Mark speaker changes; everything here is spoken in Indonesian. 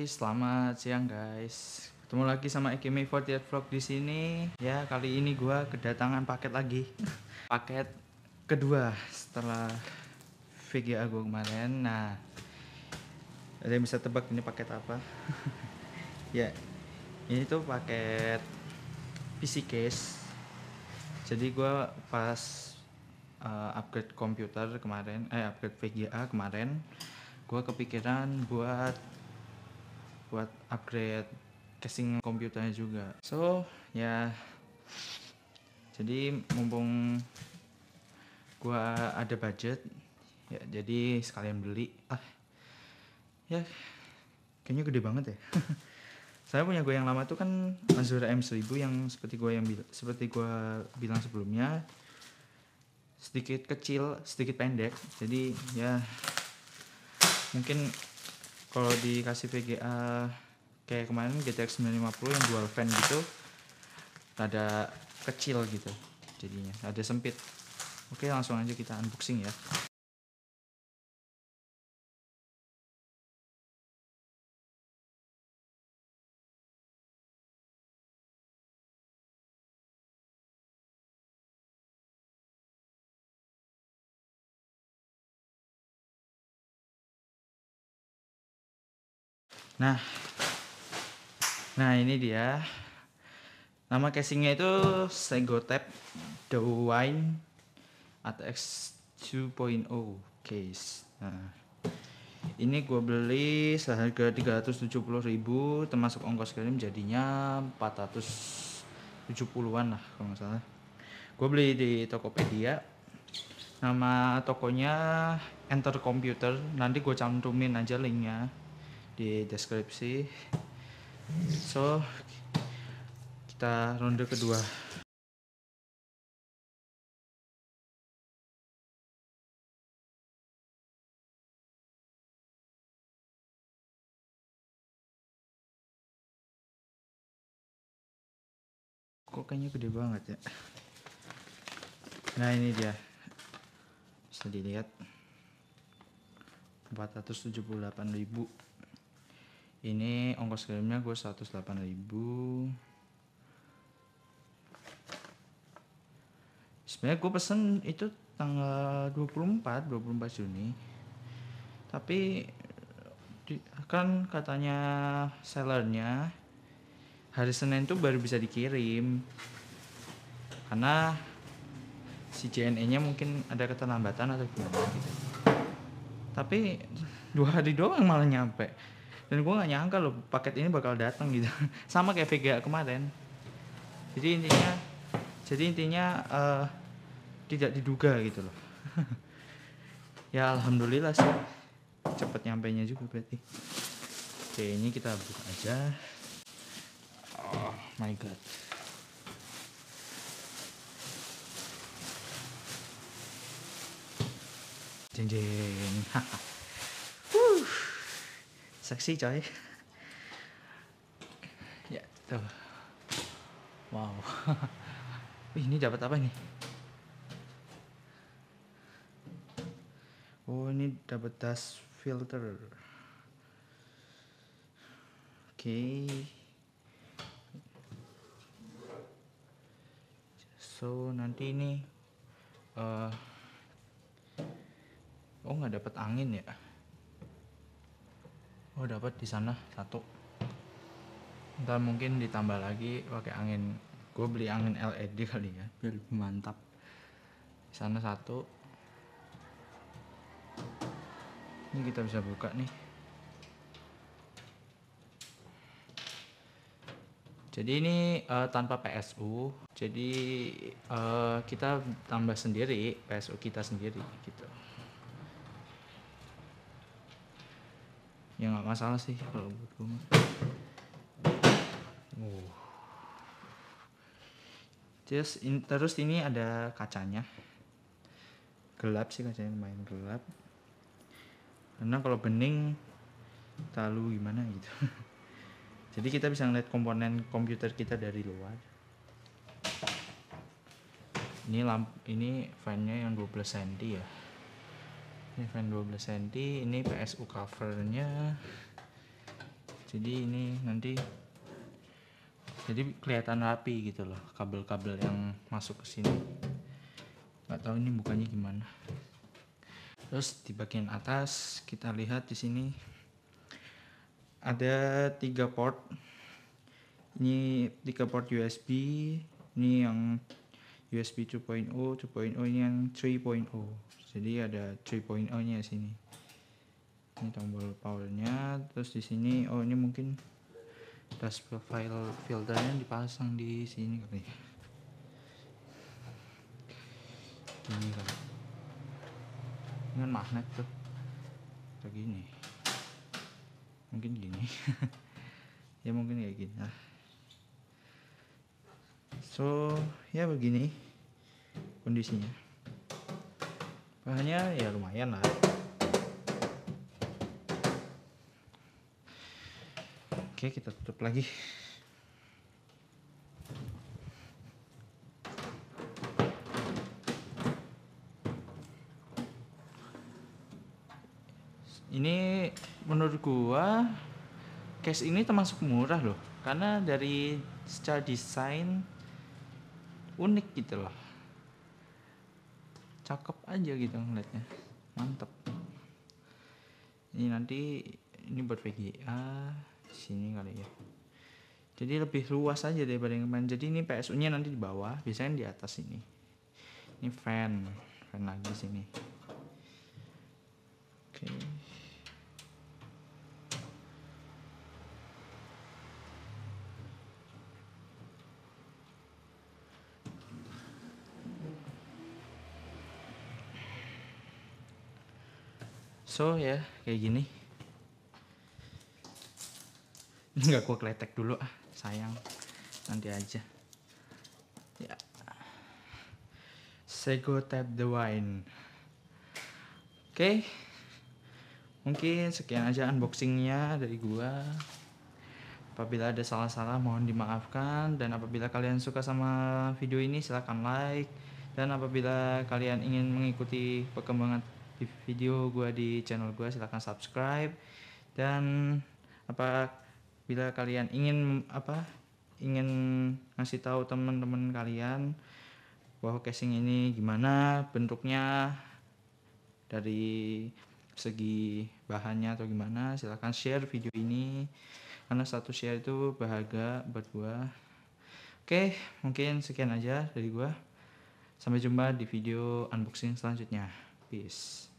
Speaker 1: Selamat siang guys. Ketemu lagi sama Ekimi48 Vlog di sini. Ya, kali ini gua kedatangan paket lagi. Paket kedua setelah VGA gua kemarin. Nah, ada yang bisa tebak ini paket apa? Ya, ini tuh paket PC case. Jadi gua pas upgrade komputer kemarin, upgrade VGA kemarin, gua kepikiran buat upgrade casing komputernya juga. So ya, jadi mumpung gua ada budget ya, jadi sekalian beli. Ya kayaknya gede banget ya. Saya punya gue yang lama tuh kan Mazura M1000 yang seperti gua bilang sebelumnya, sedikit kecil, sedikit pendek. Jadi ya mungkin kalau dikasih VGA kayak kemarin GTX 950 yang dual fan gitu, rada kecil gitu jadinya, ada sempit. Oke, langsung aja kita unboxing ya. Nah, ini dia. Nama casingnya itu Segotep The Wine ATX 2.0 case. Nah, ini gue beli seharga 370.000 termasuk ongkos kirim, jadinya 470-an lah kalau nggak salah. Gue beli di Tokopedia. Nama tokonya Enter Computer. Nanti gue cantumin aja linknya di deskripsi. So, kita ronde kedua. Kok kayaknya gede banget ya. Nah, ini dia, bisa dilihat 478.000. Ini ongkos kirimnya gue 108.000. Sebenarnya gue pesen itu tanggal 24 Juni, tapi kan katanya sellernya hari Senin tuh baru bisa dikirim karena si JNE nya mungkin ada keterlambatan atau gimana gitu. Tapi 2 hari doang malah nyampe, dan gue nggak nyangka loh paket ini bakal datang gitu. Sama kayak VGA kemarin. Jadi intinya tidak diduga gitu loh. Ya alhamdulillah sih, cepet nyampe nya juga berarti. Oke, ini kita buka aja. Oh my god. Jeng jeng. Seksi coy. Ya tuh. Wow. Wih, ini dapat apa nih? Oh, ini dapat dust filter. Oke. So nanti ini oh nggak dapat angin ya? Oh dapat di sana satu. Ntar mungkin ditambah lagi pakai angin. Gue beli angin LED kali ya, biar lebih mantap. Di sana satu. Ini kita bisa buka nih. Jadi ini tanpa PSU. Jadi kita tambah sendiri PSU kita sendiri gitu. Ya nggak masalah sih kalau buat gue. Terus ini ada kacanya. Gelap sih kacanya, lumayan gelap. Karena kalau bening terlalu gimana gitu. Jadi kita bisa ngeliat komponen komputer kita dari luar. Ini fan-nya yang 12 cm ya. Ini fan 12 cm, ini PSU covernya. Jadi ini nanti jadi kelihatan rapi gitu loh kabel-kabel yang masuk ke sini. Nggak tahu ini bukanya gimana. Terus di bagian atas kita lihat di sini ada 3 port. Ini 3 port USB. Ini yang USB 2.0, 2.0 ini yang 3.0. Jadi ada 3.0-nya sini. Ini tombol powernya. Terus di sini ini mungkin dust file filternya dipasang di sini kali. Ini kali. Dengan magnet tuh. Kayak gini. Mungkin gini. Ya mungkin kayak gini lah. So ya begini kondisinya. Bahannya ya lumayan lah. Oke, kita tutup lagi. Ini menurut gua case ini termasuk murah loh, karena dari secara desain unik gitu loh, cakep aja gitu ngeliatnya, mantep. Ini nanti ini buat VGA sini kali ya, jadi lebih luas aja daripada yang kemarin. Jadi ini PSU nya nanti di bawah, biasanya di atas ini fan lagi sini. Oke. So ya kayak gini. Nggak gua kletek dulu sayang, nanti aja ya. Sego tap the wine. Oke, mungkin sekian aja unboxingnya dari gua. Apabila ada salah-salah mohon dimaafkan, dan apabila kalian suka sama video ini silahkan like, dan apabila kalian ingin mengikuti perkembangan video gua di channel gua silahkan subscribe. Dan apabila kalian ingin ingin ngasih tahu teman-teman kalian bahwa casing ini gimana bentuknya dari segi bahannya atau gimana, silahkan share video ini karena satu share itu berharga buat gua. Oke, mungkin sekian aja dari gua. Sampai jumpa di video unboxing selanjutnya. Peace.